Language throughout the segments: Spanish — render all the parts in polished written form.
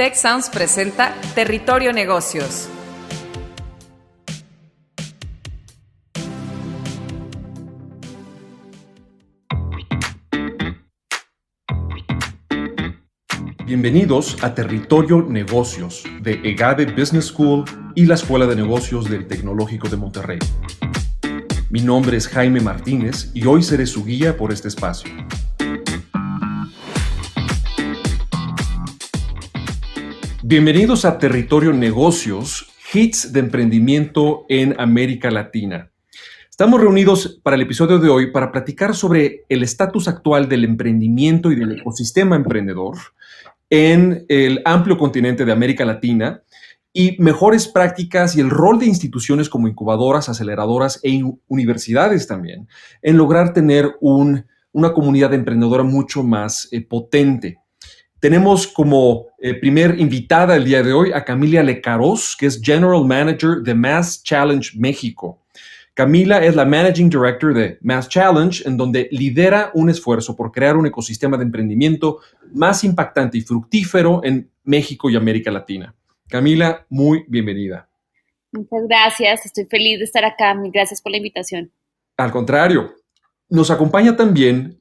Tech Sounds presenta Territorio Negocios. Bienvenidos a Territorio Negocios de EGADE Business School y la Escuela de Negocios del Tecnológico de Monterrey. Mi nombre es Jaime Martínez y hoy seré su guía por este espacio. Bienvenidos a Territorio Negocios, hits de emprendimiento en América Latina. Estamos reunidos para el episodio de hoy para platicar sobre el estatus actual del emprendimiento y del ecosistema emprendedor en el amplio continente de América Latina y mejores prácticas y el rol de instituciones como incubadoras, aceleradoras e universidades también en lograr tener una comunidad emprendedora mucho más potente. Tenemos como primer invitada el día de hoy a Camila Lecaros, que es General Manager de Mass Challenge México. Camila es la Managing Director de Mass Challenge, en donde lidera un esfuerzo por crear un ecosistema de emprendimiento más impactante y fructífero en México y América Latina. Camila, muy bienvenida. Muchas gracias, estoy feliz de estar acá. Mil gracias por la invitación. Al contrario, nos acompaña también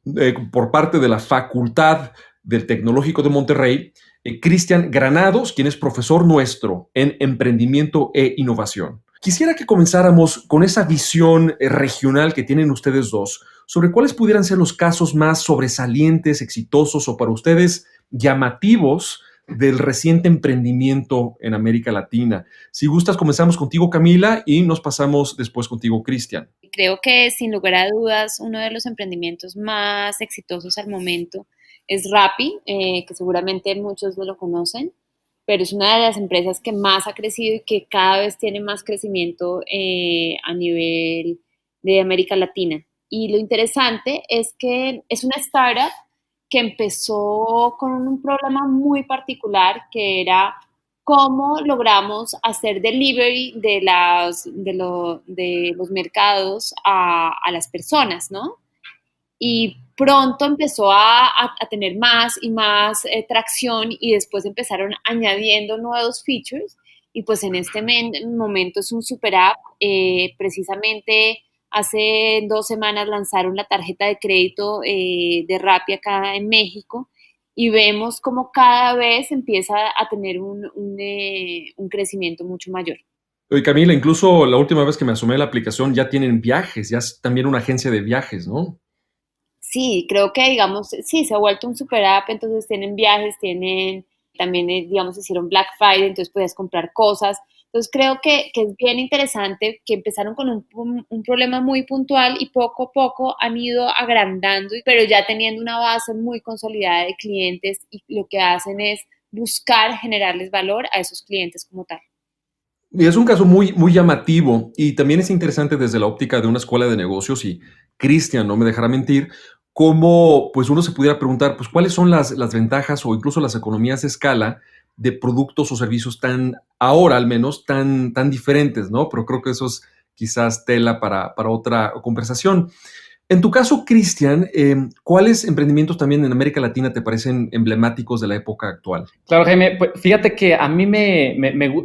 por parte de la Facultad del Tecnológico de Monterrey, Cristian Granados, quien es profesor nuestro en emprendimiento e innovación. Quisiera que comenzáramos con esa visión regional que tienen ustedes dos sobre cuáles pudieran ser los casos más sobresalientes, exitosos o para ustedes llamativos del reciente emprendimiento en América Latina. Si gustas, comenzamos contigo, Camila, y nos pasamos después contigo, Cristian. Creo que sin lugar a dudas uno de los emprendimientos más exitosos al momento es Rappi, que seguramente muchos lo conocen, pero es una de las empresas que más ha crecido y que cada vez tiene más crecimiento a nivel de América Latina. Y lo interesante es que es una startup que empezó con un problema muy particular, que era cómo logramos hacer delivery de los mercados a las personas, ¿no? Y pronto empezó a tener más y más tracción y después empezaron añadiendo nuevos features y pues en este momento es un super app. Precisamente hace 2 semanas lanzaron la tarjeta de crédito de Rappi acá en México y vemos como cada vez empieza a tener un crecimiento mucho mayor. Oye, Camila, incluso la última vez que me asomé a la aplicación ya tienen viajes, ya es también una agencia de viajes, ¿no? Sí, creo que, digamos, sí, se ha vuelto un super app, entonces tienen viajes, tienen, también, digamos, hicieron Black Friday, entonces podías comprar cosas. Entonces creo que es bien interesante que empezaron con un problema muy puntual y poco a poco han ido agrandando, pero ya teniendo una base muy consolidada de clientes y lo que hacen es buscar generarles valor a esos clientes como tal. Y es un caso muy, muy llamativo y también es interesante desde la óptica de una escuela de negocios y Cristian no me dejará mentir, cómo pues uno se pudiera preguntar pues cuáles son las ventajas o incluso las economías de escala de productos o servicios ahora al menos, tan diferentes, ¿no? Pero creo que eso es quizás tela para otra conversación. En tu caso, Cristian, ¿cuáles emprendimientos también en América Latina te parecen emblemáticos de la época actual? Claro, Jaime, pues fíjate que a mí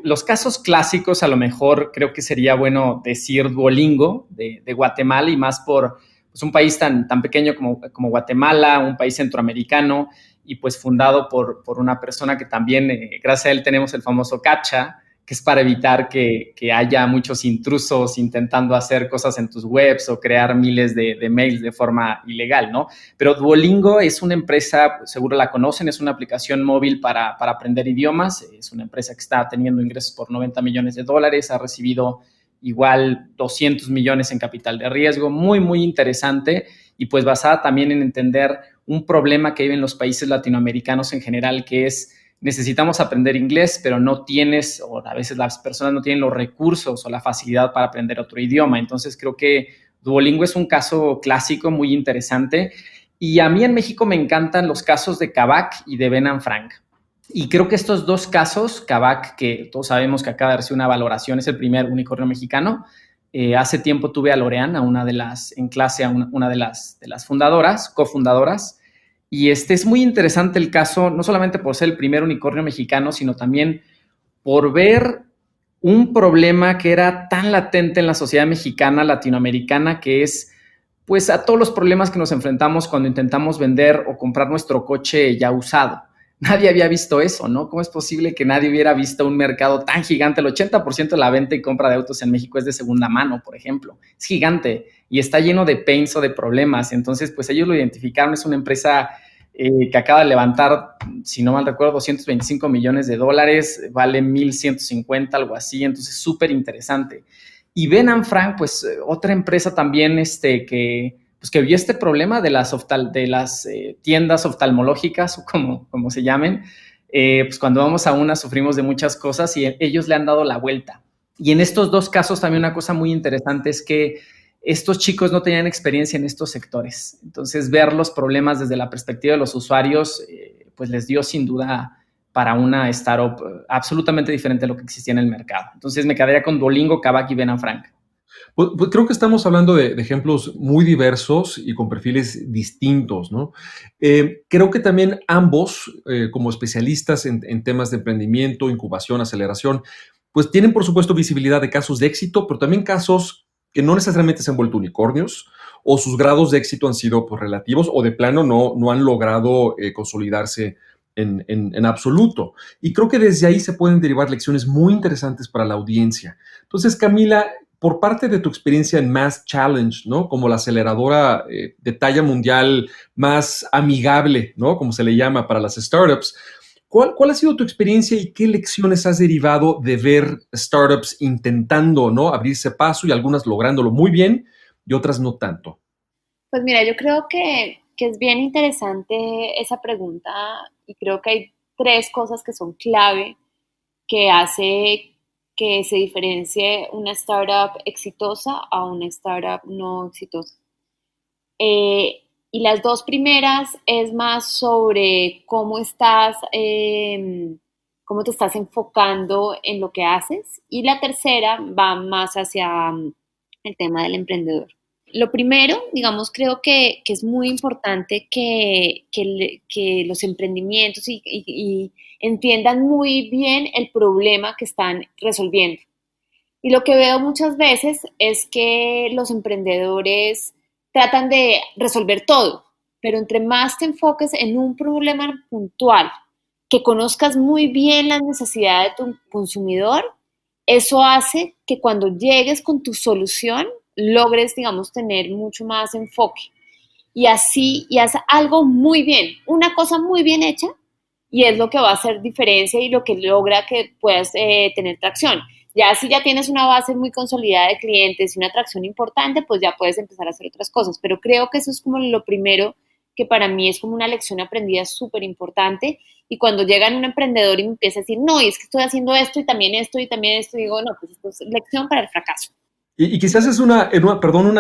los casos clásicos a lo mejor creo que sería bueno decir Duolingo de Guatemala y más por pues, un país tan pequeño como Guatemala, un país centroamericano y pues fundado por una persona que también, gracias a él tenemos el famoso CAPTCHA, que es para evitar que haya muchos intrusos intentando hacer cosas en tus webs o crear miles de mails de forma ilegal, ¿no? Pero Duolingo es una empresa, seguro la conocen, es una aplicación móvil para aprender idiomas, es una empresa que está teniendo ingresos por $90 millones, ha recibido igual 200 millones en capital de riesgo, muy, muy interesante y pues basada también en entender un problema que viven los países latinoamericanos en general, que es necesitamos aprender inglés, pero no tienes, o a veces las personas no tienen los recursos o la facilidad para aprender otro idioma. Entonces creo que Duolingo es un caso clásico muy interesante. Y a mí en México me encantan los casos de Kavak y de Ben & Frank. Y creo que estos dos casos, Kavak, que todos sabemos que acaba de recibir una valoración, es el primer unicornio mexicano. Hace tiempo tuve a Lorean, una de las fundadoras, cofundadoras, Y es muy interesante el caso, no solamente por ser el primer unicornio mexicano, sino también por ver un problema que era tan latente en la sociedad mexicana, latinoamericana, que es pues a todos los problemas que nos enfrentamos cuando intentamos vender o comprar nuestro coche ya usado. Nadie había visto eso, ¿no? ¿Cómo es posible que nadie hubiera visto un mercado tan gigante? El 80% de la venta y compra de autos en México es de segunda mano, por ejemplo. Es gigante y está lleno de pains o de problemas. Entonces, pues ellos lo identificaron. Es una empresa que acaba de levantar, si no mal recuerdo, $225 millones, vale 1,150, algo así. Entonces, súper interesante. Y Ben & Frank, pues otra empresa también que vio este problema de las tiendas oftalmológicas, o como se llamen. Pues cuando vamos a una sufrimos de muchas cosas y ellos le han dado la vuelta. Y en estos dos casos también una cosa muy interesante es que estos chicos no tenían experiencia en estos sectores. Entonces, ver los problemas desde la perspectiva de los usuarios, pues les dio sin duda para una startup absolutamente diferente a lo que existía en el mercado. Entonces, me quedaría con Duolingo, Kavak y Ben & Frank. Pues creo que estamos hablando de ejemplos muy diversos y con perfiles distintos, ¿no? Creo que también ambos, como especialistas en temas de emprendimiento, incubación, aceleración, pues tienen, por supuesto, visibilidad de casos de éxito, pero también casos que no necesariamente se han vuelto unicornios o sus grados de éxito han sido pues, relativos o de plano no han logrado consolidarse en absoluto. Y creo que desde ahí se pueden derivar lecciones muy interesantes para la audiencia. Entonces, Camila, por parte de tu experiencia en Mass Challenge, ¿no? Como la aceleradora de talla mundial más amigable, ¿no? Como se le llama para las startups, ¿cuál ha sido tu experiencia y qué lecciones has derivado de ver startups intentando, ¿no? Abrirse paso y algunas lográndolo muy bien y otras no tanto? Pues mira, yo creo que es bien interesante esa pregunta y creo que hay tres cosas que son clave que hace que se diferencie una startup exitosa a una startup no exitosa. Y las dos primeras es más sobre cómo te estás enfocando en lo que haces. Y la tercera va más hacia el tema del emprendedor. Lo primero, digamos, creo que es muy importante que los emprendimientos y entiendan muy bien el problema que están resolviendo. Y lo que veo muchas veces es que los emprendedores tratan de resolver todo, pero entre más te enfoques en un problema puntual, que conozcas muy bien las necesidades de tu consumidor, eso hace que cuando llegues con tu solución logres, digamos, tener mucho más enfoque. Y haz algo muy bien, una cosa muy bien hecha, y es lo que va a hacer diferencia y lo que logra que puedas tener tracción. Ya si ya tienes una base muy consolidada de clientes y una atracción importante, pues ya puedes empezar a hacer otras cosas. Pero creo que eso es como lo primero que para mí es como una lección aprendida súper importante. Y cuando llega un emprendedor y me empieza a decir, no, y es que estoy haciendo esto y también esto, digo, no, pues esto es lección para el fracaso. Y quizás es una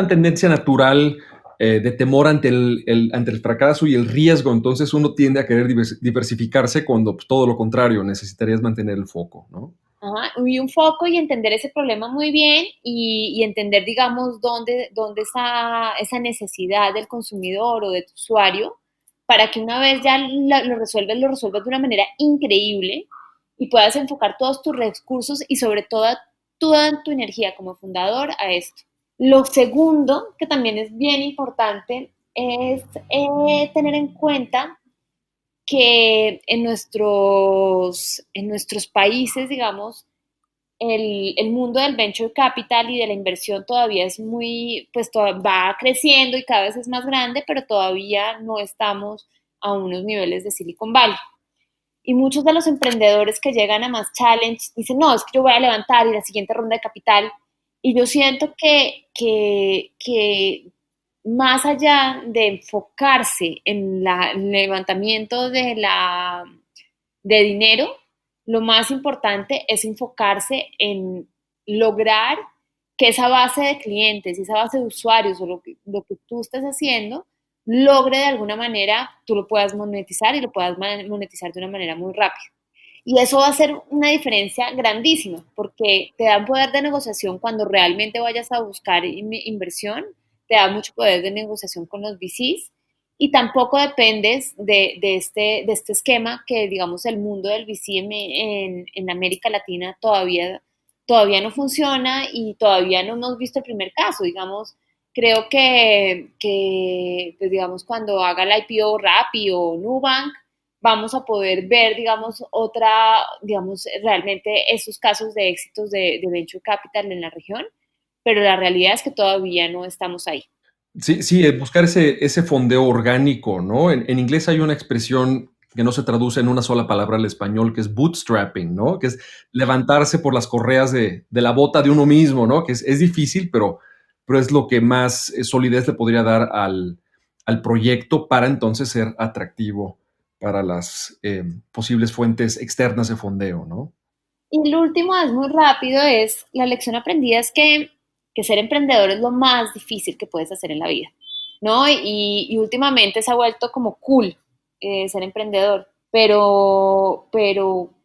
tendencia natural de temor ante el fracaso y el riesgo. Entonces uno tiende a querer diversificarse cuando pues, todo lo contrario, necesitarías mantener el foco, ¿no? Ajá, y un foco y entender ese problema muy bien y entender, digamos, dónde está esa necesidad del consumidor o de tu usuario para que una vez ya lo resuelvas de una manera increíble y puedas enfocar todos tus recursos y sobre todo toda tu energía como fundador a esto. Lo segundo, que también es bien importante, es tener en cuenta que en nuestros países, digamos, el mundo del venture capital y de la inversión todavía es muy, pues va creciendo y cada vez es más grande, pero todavía no estamos a unos niveles de Silicon Valley. Y muchos de los emprendedores que llegan a Más Challenge dicen, no, es que yo voy a levantar y la siguiente ronda de capital. Y yo siento que más allá de enfocarse en el levantamiento de dinero, lo más importante es enfocarse en lograr que esa base de clientes, esa base de usuarios o lo que tú estés haciendo, logre de alguna manera, tú lo puedas monetizar y lo puedas monetizar de una manera muy rápida. Y eso va a ser una diferencia grandísima, porque te da un poder de negociación cuando realmente vayas a buscar inversión, te da mucho poder de negociación con los VCs y tampoco dependes de este esquema que, digamos, el mundo del VC en América Latina todavía no funciona y todavía no hemos visto el primer caso, digamos. Creo que pues, digamos, cuando haga el IPO Rappi o Nubank, vamos a poder ver, digamos, digamos, realmente esos casos de éxitos de venture capital en la región, pero la realidad es que todavía no estamos ahí. Sí, sí, buscar ese fondeo orgánico, ¿no? En inglés hay una expresión que no se traduce en una sola palabra al español, que es bootstrapping, ¿no? Que es levantarse por las correas de la bota de uno mismo, ¿no? Que es difícil, pero es lo que más solidez le podría dar al proyecto para entonces ser atractivo para las posibles fuentes externas de fondeo, ¿no? Y lo último es muy rápido, es la lección aprendida es que ser emprendedor es lo más difícil que puedes hacer en la vida, ¿no? Y últimamente se ha vuelto como cool ser emprendedor, pero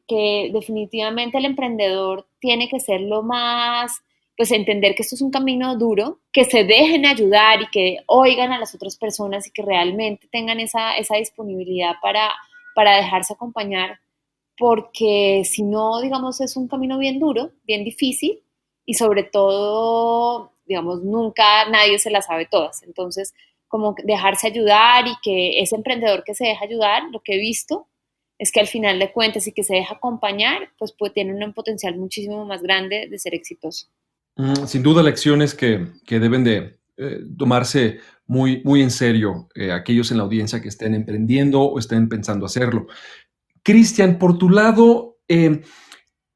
que definitivamente el emprendedor tiene que ser lo más, pues entender que esto es un camino duro, que se dejen ayudar y que oigan a las otras personas y que realmente tengan esa disponibilidad para dejarse acompañar porque si no, digamos, es un camino bien duro, bien difícil y sobre todo, digamos, nunca nadie se la sabe todas. Entonces, como dejarse ayudar y que ese emprendedor que se deja ayudar, lo que he visto es que al final de cuentas y que se deja acompañar, pues tiene un potencial muchísimo más grande de ser exitoso. Sin duda, lecciones que deben de tomarse muy, muy en serio aquellos en la audiencia que estén emprendiendo o estén pensando hacerlo. Cristian, por tu lado,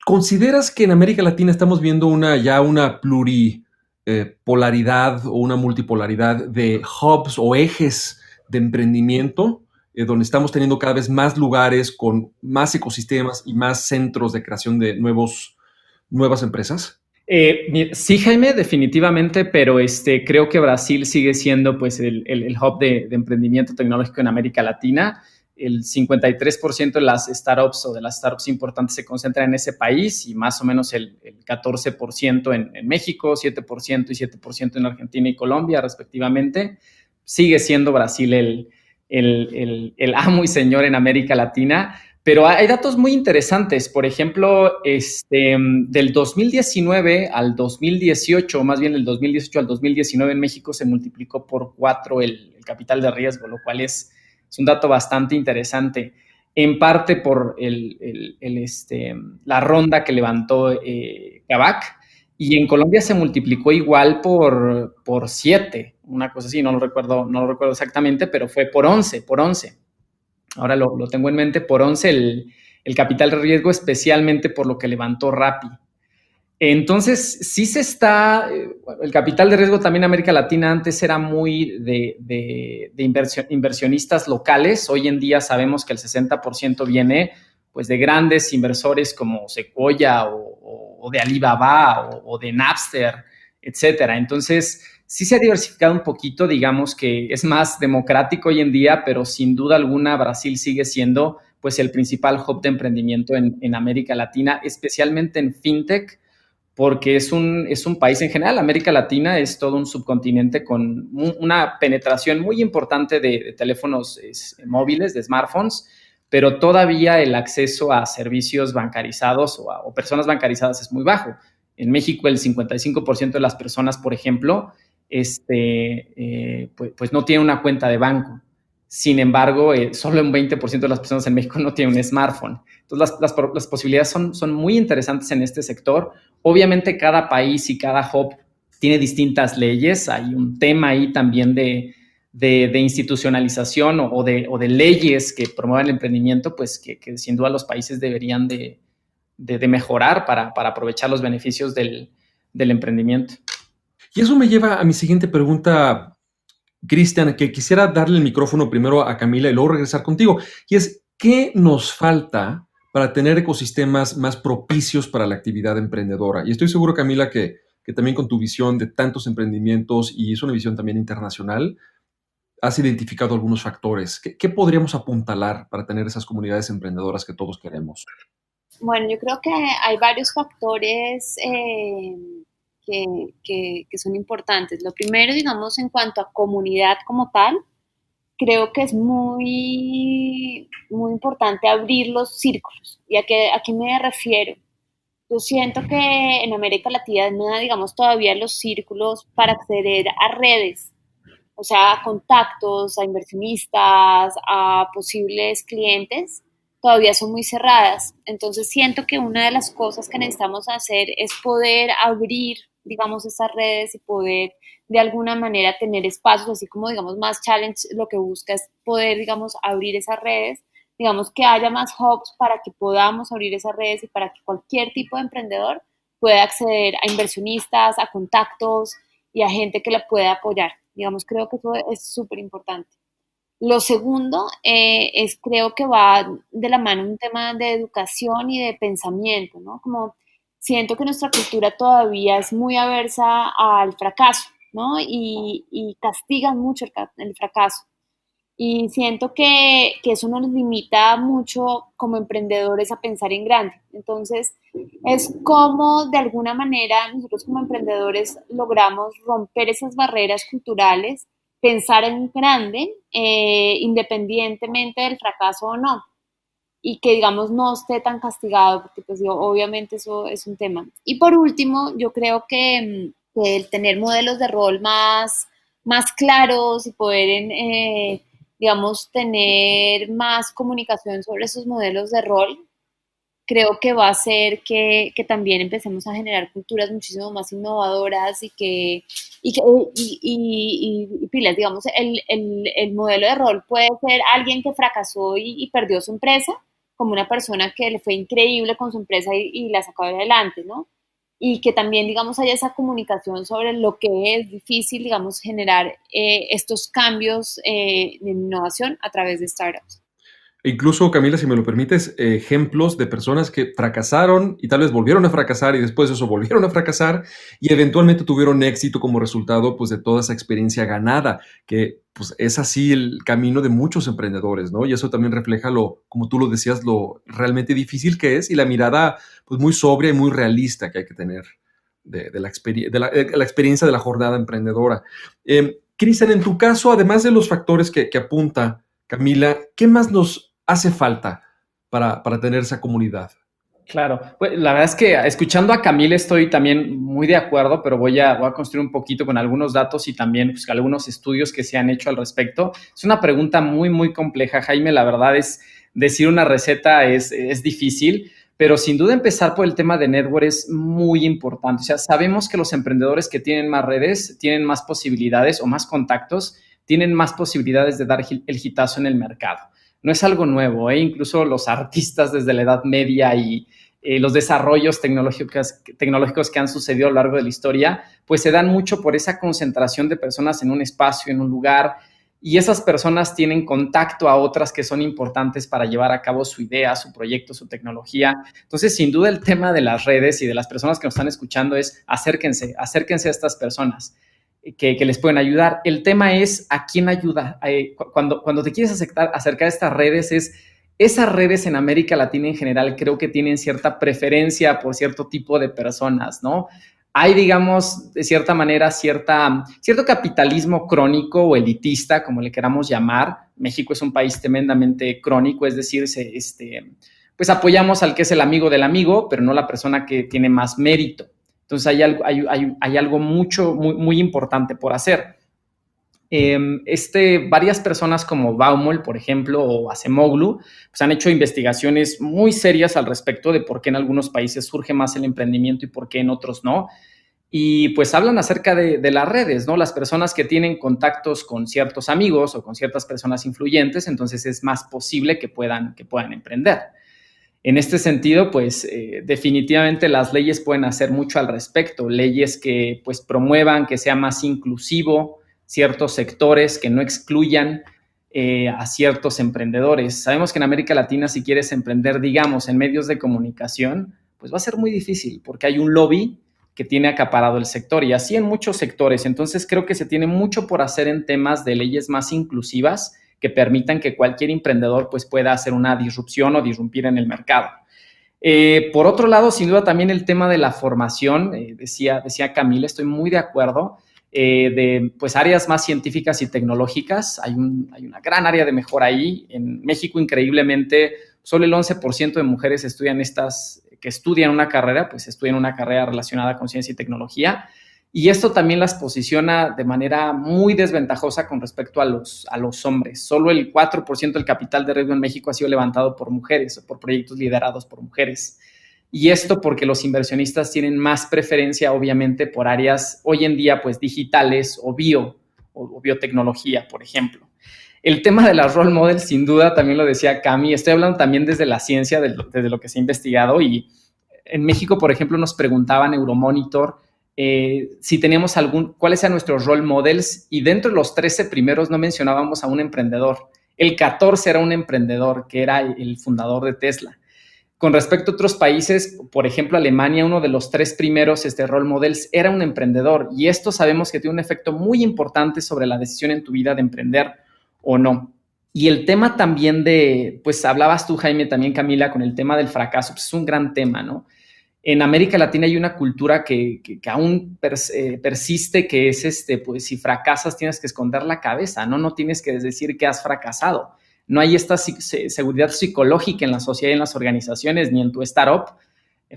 ¿consideras que en América Latina estamos viendo ya una pluripolaridad o una multipolaridad de hubs o ejes de emprendimiento, donde estamos teniendo cada vez más lugares con más ecosistemas y más centros de creación de nuevas empresas? Sí, Jaime, definitivamente, pero creo que Brasil sigue siendo pues, el hub de emprendimiento tecnológico en América Latina. El 53% de las startups o de las startups importantes se concentran en ese país y más o menos el 14% en México, 7% y 7% en Argentina y Colombia, respectivamente. Sigue siendo Brasil el amo y señor en América Latina. Pero hay datos muy interesantes. Por ejemplo, del 2019 al 2018, más bien del 2018 al 2019 en México se multiplicó por 4 el capital de riesgo, lo cual es un dato bastante interesante. En parte por la ronda que levantó Kavak. Y en Colombia se multiplicó igual por 7, una cosa así, no lo recuerdo exactamente, pero fue por 11. Ahora lo tengo en mente, por 11 el capital de riesgo, especialmente por lo que levantó Rappi. Entonces, sí el capital de riesgo también en América Latina antes era muy de inversionistas locales. Hoy en día sabemos que el 60% viene pues, de grandes inversores como Sequoia o de Alibaba o de Napster, etcétera. Entonces, sí se ha diversificado un poquito, digamos que es más democrático hoy en día, pero sin duda alguna Brasil sigue siendo pues el principal hub de emprendimiento en América Latina, especialmente en fintech, porque es un país en general. América Latina es todo un subcontinente con una penetración muy importante de teléfonos móviles, de smartphones, pero todavía el acceso a servicios bancarizados o personas bancarizadas es muy bajo. En México el 55% de las personas, por ejemplo, pues no tiene una cuenta de banco. Sin embargo, solo un 20% de las personas en México no tienen un smartphone. Entonces, las posibilidades son muy interesantes en este sector. Obviamente, cada país y cada hub tiene distintas leyes. Hay un tema ahí también de institucionalización o de leyes que promuevan el emprendimiento, pues que sin duda los países deberían de mejorar para aprovechar los beneficios del emprendimiento. Y eso me lleva a mi siguiente pregunta, Cristian, que quisiera darle el micrófono primero a Camila y luego regresar contigo. Y es, ¿qué nos falta para tener ecosistemas más propicios para la actividad emprendedora? Y estoy seguro, Camila, que también con tu visión de tantos emprendimientos y es una visión también internacional, has identificado algunos factores. ¿Qué podríamos apuntalar para tener esas comunidades emprendedoras que todos queremos? Bueno, yo creo que hay varios factores que son importantes. Lo primero, digamos, en cuanto a comunidad como tal, creo que es muy importante abrir los círculos. ¿Y a qué me refiero? Yo siento que en América Latina, digamos, todavía los círculos para acceder a redes, o sea, a contactos, a inversionistas, a posibles clientes, todavía son muy cerradas. Entonces siento que una de las cosas que necesitamos hacer es poder abrir, digamos, esas redes y poder de alguna manera tener espacios, así como, digamos, más challenge, lo que busca es poder, digamos, abrir esas redes, digamos, que haya más hubs para que podamos abrir esas redes y para que cualquier tipo de emprendedor pueda acceder a inversionistas, a contactos y a gente que la pueda apoyar. Digamos, creo que eso es súper importante. Lo segundo creo que va de la mano un tema de educación y de pensamiento, ¿no? Como siento que nuestra cultura todavía es muy aversa al fracaso, ¿no? Y castigan mucho el fracaso. Y siento que eso nos limita mucho como emprendedores a pensar en grande. Entonces, es como de alguna manera nosotros como emprendedores logramos romper esas barreras culturales, pensar en grande, independientemente del fracaso o no, y que digamos no esté tan castigado, porque pues obviamente eso es un tema. Y por último, yo creo que el tener modelos de rol más claros y poder, digamos, tener más comunicación sobre esos modelos de rol, creo que va a hacer que también empecemos a generar culturas muchísimo más innovadoras y pilas, digamos, el modelo de rol puede ser alguien que fracasó y perdió su empresa, como una persona que le fue increíble con su empresa y la sacó adelante, ¿no? Y que también, digamos, haya esa comunicación sobre lo que es difícil, digamos, generar estos cambios de innovación a través de startups. E incluso, Camila, si me lo permites, ejemplos de personas que fracasaron y tal vez volvieron a fracasar y después de eso volvieron a fracasar y eventualmente tuvieron éxito como resultado pues, de toda esa experiencia ganada, que pues, es así el camino de muchos emprendedores, ¿no? Y eso también refleja como tú lo decías, lo realmente difícil que es y la mirada pues, muy sobria y muy realista que hay que tener de la experiencia de la jornada emprendedora. Cristian, en tu caso, además de los factores que apunta Camila, ¿qué más nos hace falta para tener esa comunidad? Claro, pues, la verdad es que escuchando a Camila estoy también muy de acuerdo, pero voy a construir un poquito con algunos datos y también pues, algunos estudios que se han hecho al respecto. Es una pregunta muy compleja, Jaime. La verdad es decir una receta es difícil, pero sin duda empezar por el tema de network es muy importante. O sea, sabemos que los emprendedores que tienen más redes tienen más posibilidades o más contactos, tienen más posibilidades de dar el hitazo en el mercado. No es algo nuevo, ¿eh? Incluso los artistas desde la Edad Media y los desarrollos tecnológicos que han sucedido a lo largo de la historia, pues se dan mucho por esa concentración de personas en un espacio, en un lugar, y esas personas tienen contacto a otras que son importantes para llevar a cabo su idea, su proyecto, su tecnología. Entonces, sin duda, el tema de las redes y de las personas que nos están escuchando es acérquense a estas personas que les pueden ayudar. El tema es a quién ayuda. Cuando te quieres acercar a estas redes, esas redes en América Latina en general creo que tienen cierta preferencia por cierto tipo de personas, ¿no? Hay, digamos, de cierta manera, cierto capitalismo crónico o elitista, como le queramos llamar. México es un país tremendamente crónico, es decir, pues apoyamos al que es el amigo del amigo, pero no la persona que tiene más mérito. Entonces hay algo muy importante por hacer. Varias personas como Baumol, por ejemplo, o Acemoglu, pues han hecho investigaciones muy serias al respecto de por qué en algunos países surge más el emprendimiento y por qué en otros no. Y pues hablan acerca de las redes, ¿no? Las personas que tienen contactos con ciertos amigos o con ciertas personas influyentes, entonces es más posible que puedan emprender. En este sentido, pues definitivamente las leyes pueden hacer mucho al respecto, leyes que pues promuevan que sea más inclusivo ciertos sectores, que no excluyan a ciertos emprendedores. Sabemos que en América Latina, si quieres emprender, digamos, en medios de comunicación, pues va a ser muy difícil porque hay un lobby que tiene acaparado el sector y así en muchos sectores. Entonces creo que se tiene mucho por hacer en temas de leyes más inclusivas que permitan que cualquier emprendedor pues, pueda hacer una disrupción o disrumpir en el mercado. Por otro lado, sin duda también el tema de la formación, decía Camila, estoy muy de acuerdo. de pues, áreas más científicas y tecnológicas. Hay una gran área de mejora ahí. En México, increíblemente, solo el 11% de mujeres que estudian una carrera, pues estudian una carrera relacionada con ciencia y tecnología. Y esto también las posiciona de manera muy desventajosa con respecto a los hombres. Solo el 4% del capital de riesgo en México ha sido levantado por mujeres o por proyectos liderados por mujeres. Y esto porque los inversionistas tienen más preferencia, obviamente, por áreas hoy en día, pues, digitales o biotecnología, por ejemplo. El tema de las role models, sin duda, también lo decía Cami, estoy hablando también desde la ciencia, desde lo que se ha investigado, y en México, por ejemplo, nos preguntaban Euromonitor si teníamos cuáles eran nuestros role models, y dentro de los 13 primeros no mencionábamos a un emprendedor. El 14 era un emprendedor, que era el fundador de Tesla. Con respecto a otros países, por ejemplo, Alemania, uno de los 3 primeros role models era un emprendedor, y esto sabemos que tiene un efecto muy importante sobre la decisión en tu vida de emprender o no. Y el tema también pues hablabas tú, Jaime, también Camila, con el tema del fracaso, pues es un gran tema, ¿no? En América Latina hay una cultura que aún persiste, que es pues si fracasas tienes que esconder la cabeza, ¿no? No tienes que decir que has fracasado. No hay esta seguridad psicológica en la sociedad y en las organizaciones, ni en tu startup.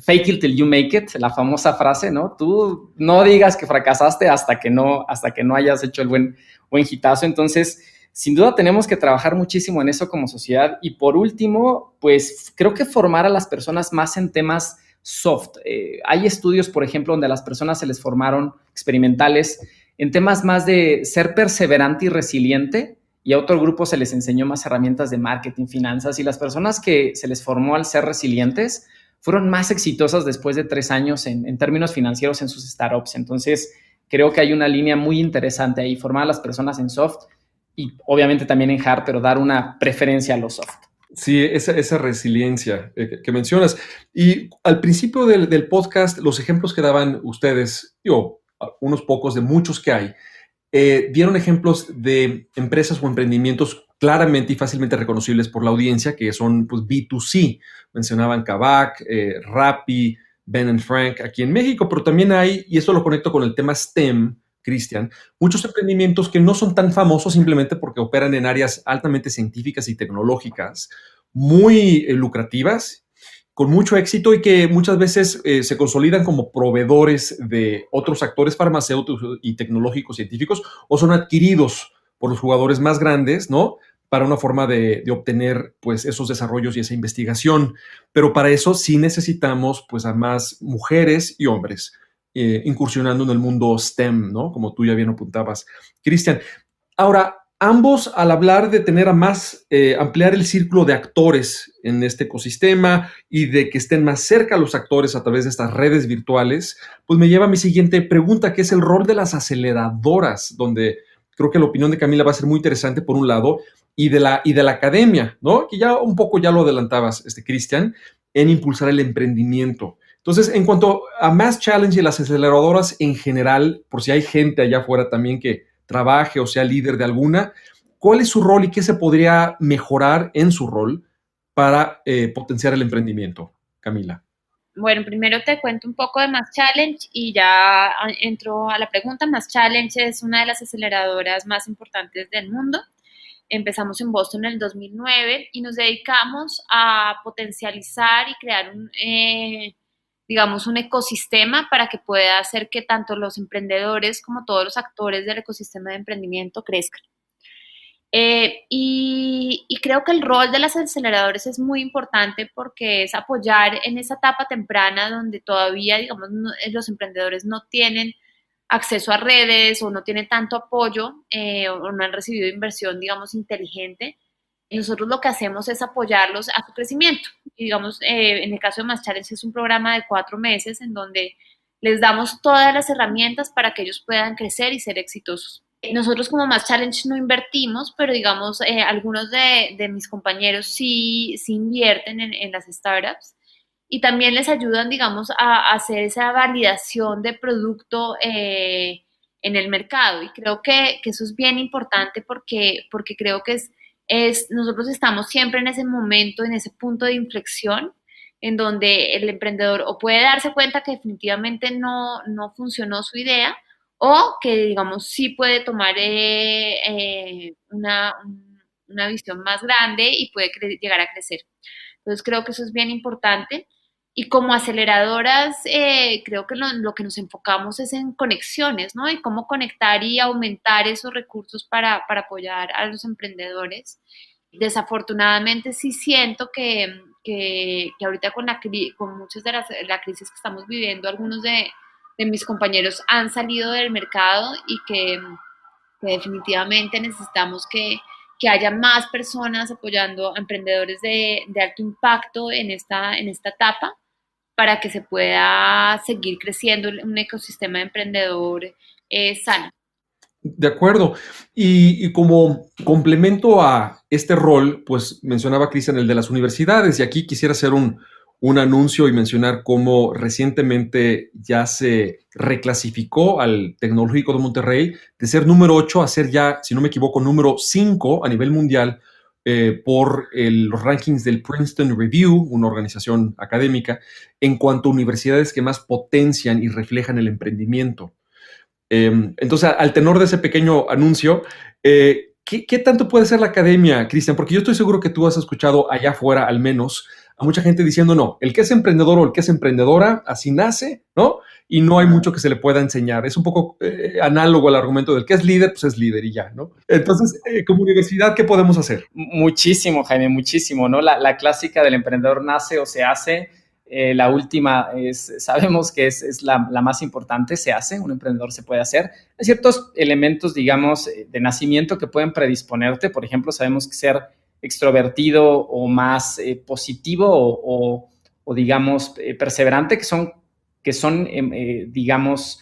Fake it till you make it, la famosa frase, ¿no? Tú no digas que fracasaste hasta que no hayas hecho el buen hitazo. Entonces, sin duda tenemos que trabajar muchísimo en eso como sociedad. Y por último, pues creo que formar a las personas más en temas soft. Hay estudios, por ejemplo, donde a las personas se les formaron experimentales en temas más de ser perseverante y resiliente, y a otro grupo se les enseñó más herramientas de marketing, finanzas, y las personas que se les formó al ser resilientes fueron más exitosas después de 3 años en términos financieros en sus startups. Entonces, creo que hay una línea muy interesante ahí, formar a las personas en soft y obviamente también en hard, pero dar una preferencia a los soft. Sí, esa resiliencia que mencionas. Y al principio del podcast, los ejemplos que daban ustedes, unos pocos de muchos que hay, dieron ejemplos de empresas o emprendimientos claramente y fácilmente reconocibles por la audiencia, que son pues, B2C. Mencionaban Kavak, Rappi, Ben & Frank aquí en México, pero también hay, y esto lo conecto con el tema STEM, Cristian, muchos emprendimientos que no son tan famosos simplemente porque operan en áreas altamente científicas y tecnológicas, muy lucrativas, con mucho éxito y que muchas veces se consolidan como proveedores de otros actores farmacéuticos y tecnológicos científicos o son adquiridos por los jugadores más grandes, ¿no? Para una forma de obtener pues esos desarrollos y esa investigación. Pero para eso sí necesitamos pues a más mujeres y hombres incursionando en el mundo STEM, ¿no? Como tú ya bien apuntabas, Cristian. Ahora, ambos al hablar de tener a más, ampliar el círculo de actores en este ecosistema y de que estén más cerca los actores a través de estas redes virtuales, pues me lleva a mi siguiente pregunta, que es el rol de las aceleradoras, donde creo que la opinión de Camila va a ser muy interesante por un lado, y de la academia, ¿no? Que ya un poco ya lo adelantabas, Cristian, en impulsar el emprendimiento. Entonces, en cuanto a Mass Challenge y las aceleradoras en general, por si hay gente allá afuera también que trabaje o sea líder de alguna, ¿cuál es su rol y qué se podría mejorar en su rol para potenciar el emprendimiento? Camila. Bueno, primero te cuento un poco de Mass Challenge y ya entro a la pregunta. Mass Challenge es una de las aceleradoras más importantes del mundo. Empezamos en Boston en el 2009 y nos dedicamos a potencializar y crear digamos, un ecosistema para que pueda hacer que tanto los emprendedores como todos los actores del ecosistema de emprendimiento crezcan. Y creo que el rol de las aceleradores es muy importante porque es apoyar en esa etapa temprana donde todavía, digamos, los emprendedores no tienen acceso a redes o no tienen tanto apoyo o no han recibido inversión, digamos, inteligente. Y nosotros lo que hacemos es apoyarlos a su crecimiento. Y digamos, en el caso de Mass Challenge es un programa de 4 meses en donde les damos todas las herramientas para que ellos puedan crecer y ser exitosos. Nosotros como Mass Challenge no invertimos, pero digamos, algunos de mis compañeros sí invierten en las startups y también les ayudan, digamos, a hacer esa validación de producto en el mercado. Y creo que eso es bien importante porque creo que nosotros estamos siempre en ese momento, en ese punto de inflexión, en donde el emprendedor o puede darse cuenta que definitivamente no funcionó su idea, o que, digamos, sí puede tomar una visión más grande y puede llegar a crecer. Entonces creo que eso es bien importante. Y como aceleradoras, creo que lo que nos enfocamos es en conexiones, ¿no? Y cómo conectar y aumentar esos recursos para apoyar a los emprendedores. Desafortunadamente sí siento que ahorita con muchas de la crisis que estamos viviendo, algunos de mis compañeros han salido del mercado y que definitivamente necesitamos que haya más personas apoyando a emprendedores de alto impacto en esta etapa para que se pueda seguir creciendo un ecosistema de emprendedor sano. De acuerdo. Y como complemento a este rol, pues mencionaba Cristian el de las universidades, y aquí quisiera hacer un anuncio y mencionar cómo recientemente ya se reclasificó al Tecnológico de Monterrey de ser número 8 a ser ya, si no me equivoco, número 5 a nivel mundial por los rankings del Princeton Review, una organización académica, en cuanto a universidades que más potencian y reflejan el emprendimiento. Entonces, al tenor de ese pequeño anuncio, ¿qué tanto puede ser la academia, Cristian? Porque yo estoy seguro que tú has escuchado allá afuera, al menos, a mucha gente diciendo, no, el que es emprendedor o el que es emprendedora, así nace, ¿no? Y no hay mucho que se le pueda enseñar. Es un poco análogo al argumento del que es líder, pues es líder y ya, ¿no? Entonces, como universidad, ¿qué podemos hacer? Muchísimo, Jaime, muchísimo, ¿no? La clásica del emprendedor nace o se hace. La última sabemos que es la más importante, se hace, un emprendedor se puede hacer. Hay ciertos elementos, digamos, de nacimiento que pueden predisponerte. Por ejemplo, sabemos que ser extrovertido o más positivo o digamos, perseverante, que son digamos,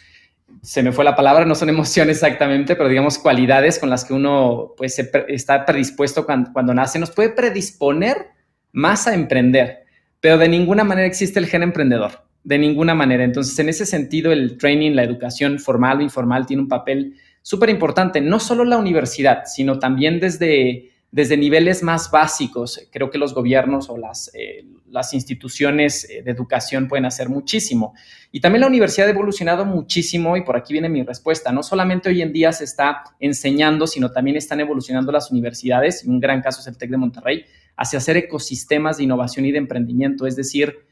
se me fue la palabra, no son emociones exactamente, pero digamos cualidades con las que uno pues, está predispuesto cuando nace, nos puede predisponer más a emprender. Pero de ninguna manera existe el gen emprendedor, de ninguna manera. Entonces, en ese sentido, el training, la educación formal o informal tiene un papel súper importante, no solo la universidad, sino también desde niveles más básicos. Creo que los gobiernos o las instituciones de educación pueden hacer muchísimo. Y también la universidad ha evolucionado muchísimo y por aquí viene mi respuesta. No solamente hoy en día se está enseñando, sino también están evolucionando las universidades, y un gran caso es el TEC de Monterrey, hacia hacer ecosistemas de innovación y de emprendimiento, es decir,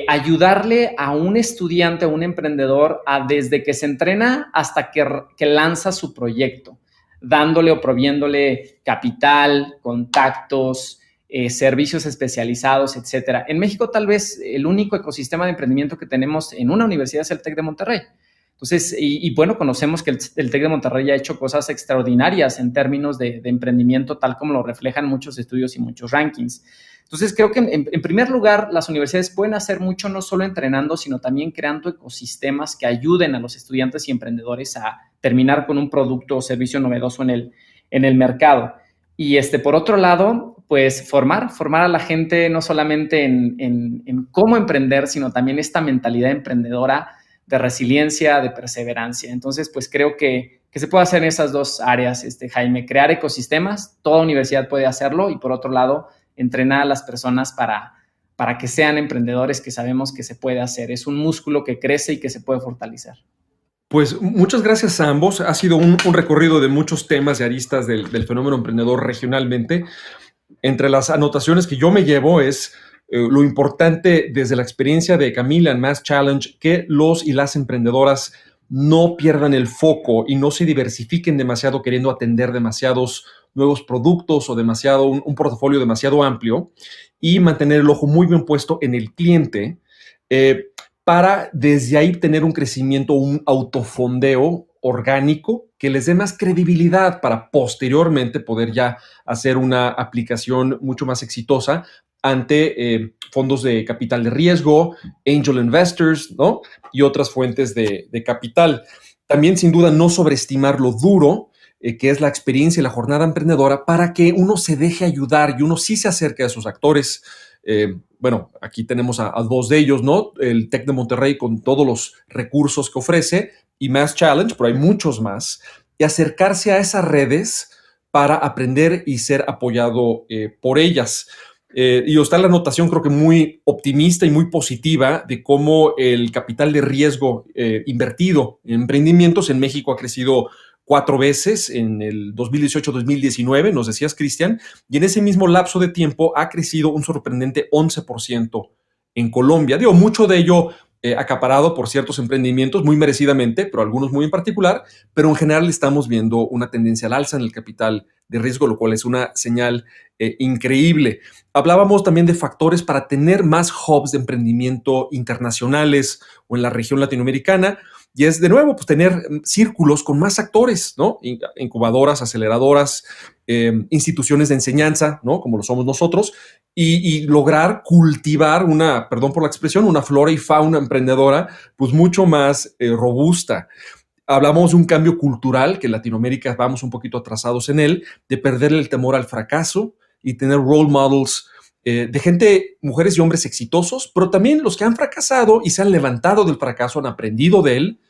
ayudarle a un estudiante, a un emprendedor, desde que se entrena hasta que lanza su proyecto, dándole o proviéndole capital, contactos, servicios especializados, etcétera. En México, tal vez el único ecosistema de emprendimiento que tenemos en una universidad es el TEC de Monterrey. Entonces, bueno, conocemos que el TEC de Monterrey ha hecho cosas extraordinarias en términos de emprendimiento, tal como lo reflejan muchos estudios y muchos rankings. Entonces, creo que en primer lugar, las universidades pueden hacer mucho, no solo entrenando, sino también creando ecosistemas que ayuden a los estudiantes y emprendedores a terminar con un producto o servicio novedoso en el mercado. Y por otro lado, pues formar a la gente no solamente en cómo emprender, sino también esta mentalidad emprendedora de resiliencia, de perseverancia. Entonces, pues creo que se puede hacer en esas dos áreas, Jaime, crear ecosistemas, toda universidad puede hacerlo, y por otro lado, entrenar a las personas para que sean emprendedores, que sabemos que se puede hacer. Es un músculo que crece y que se puede fortalecer. Pues muchas gracias a ambos. Ha sido un recorrido de muchos temas y aristas del fenómeno emprendedor regionalmente. Entre las anotaciones que yo me llevo es lo importante desde la experiencia de Camila en Mass Challenge, que los y las emprendedoras no pierdan el foco y no se diversifiquen demasiado queriendo atender demasiados nuevos productos o un portafolio demasiado amplio, y mantener el ojo muy bien puesto en el cliente para desde ahí tener un crecimiento, un autofondeo orgánico que les dé más credibilidad para posteriormente poder ya hacer una aplicación mucho más exitosa ante fondos de capital de riesgo, angel investors, ¿no? Y otras fuentes de capital. También, sin duda, no sobreestimar lo duro que es la experiencia y la jornada emprendedora, para que uno se deje ayudar y uno sí se acerque a esos actores. Bueno, aquí tenemos a dos de ellos, ¿no? El TEC de Monterrey con todos los recursos que ofrece y Mass Challenge, pero hay muchos más, y acercarse a esas redes para aprender y ser apoyado por ellas. Y está la anotación creo que muy optimista y muy positiva de cómo el capital de riesgo invertido en emprendimientos en México ha crecido 4 veces en el 2018-2019, nos decías, Cristian, y en ese mismo lapso de tiempo ha crecido un sorprendente 11% en Colombia. Digo, mucho de ello acaparado por ciertos emprendimientos, muy merecidamente, pero algunos muy en particular, pero en general estamos viendo una tendencia al alza en el capital de riesgo, lo cual es una señal increíble. Hablábamos también de factores para tener más hubs de emprendimiento internacionales o en la región latinoamericana, y es de nuevo pues tener círculos con más actores, ¿no? Incubadoras, aceleradoras, instituciones de enseñanza, ¿no? Como lo somos nosotros, y lograr cultivar perdón por la expresión, una flora y fauna emprendedora pues mucho más robusta. Hablamos de un cambio cultural, que en Latinoamérica vamos un poquito atrasados en él, de perder el temor al fracaso y tener role models de gente, mujeres y hombres exitosos, pero también los que han fracasado y se han levantado del fracaso, han aprendido de él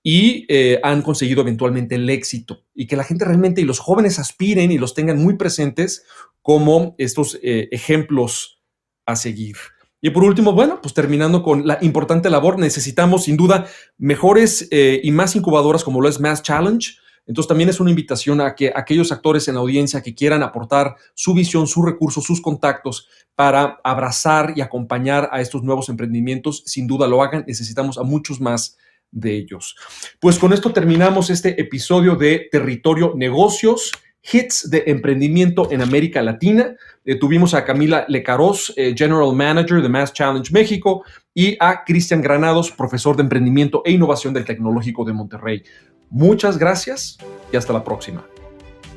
y han conseguido eventualmente el éxito. Y que la gente realmente y los jóvenes aspiren y los tengan muy presentes como estos ejemplos a seguir. Y por último, bueno, pues terminando con la importante labor, necesitamos sin duda mejores y más incubadoras como lo es Mass Challenge. Entonces también es una invitación a que aquellos actores en la audiencia que quieran aportar su visión, sus recursos, sus contactos para abrazar y acompañar a estos nuevos emprendimientos, sin duda lo hagan. Necesitamos a muchos más de ellos. Pues con esto terminamos este episodio de Territorio Negocios, hits de emprendimiento en América Latina. Tuvimos a Camila Lecaros, General Manager de Mass Challenge México, y a Cristian Granados, profesor de emprendimiento e innovación del Tecnológico de Monterrey. Muchas gracias y hasta la próxima.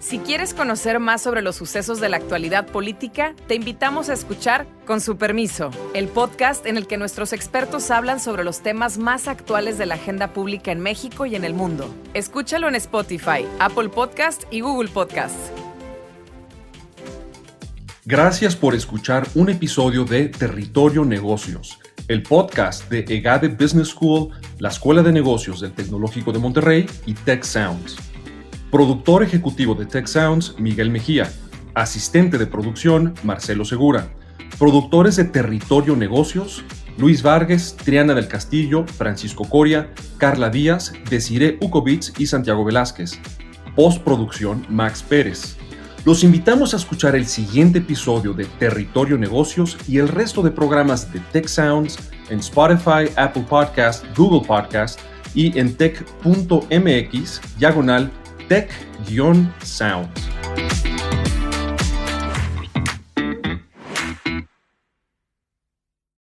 Si quieres conocer más sobre los sucesos de la actualidad política, te invitamos a escuchar Con su permiso, el podcast en el que nuestros expertos hablan sobre los temas más actuales de la agenda pública en México y en el mundo. Escúchalo en Spotify, Apple Podcast y Google Podcast. Gracias por escuchar un episodio de Territorio Negocios, el podcast de EGADE Business School, la Escuela de Negocios del Tecnológico de Monterrey y Tech Sounds. Productor ejecutivo de Tech Sounds, Miguel Mejía. Asistente de producción, Marcelo Segura. Productores de Territorio Negocios, Luis Vargas, Triana del Castillo, Francisco Coria, Carla Díaz, Desiree Ukovitz y Santiago Velázquez. Postproducción, Max Pérez. Los invitamos a escuchar el siguiente episodio de Territorio Negocios y el resto de programas de Tech Sounds en Spotify, Apple Podcast, Google Podcast y en tech.mx/tech-sounds.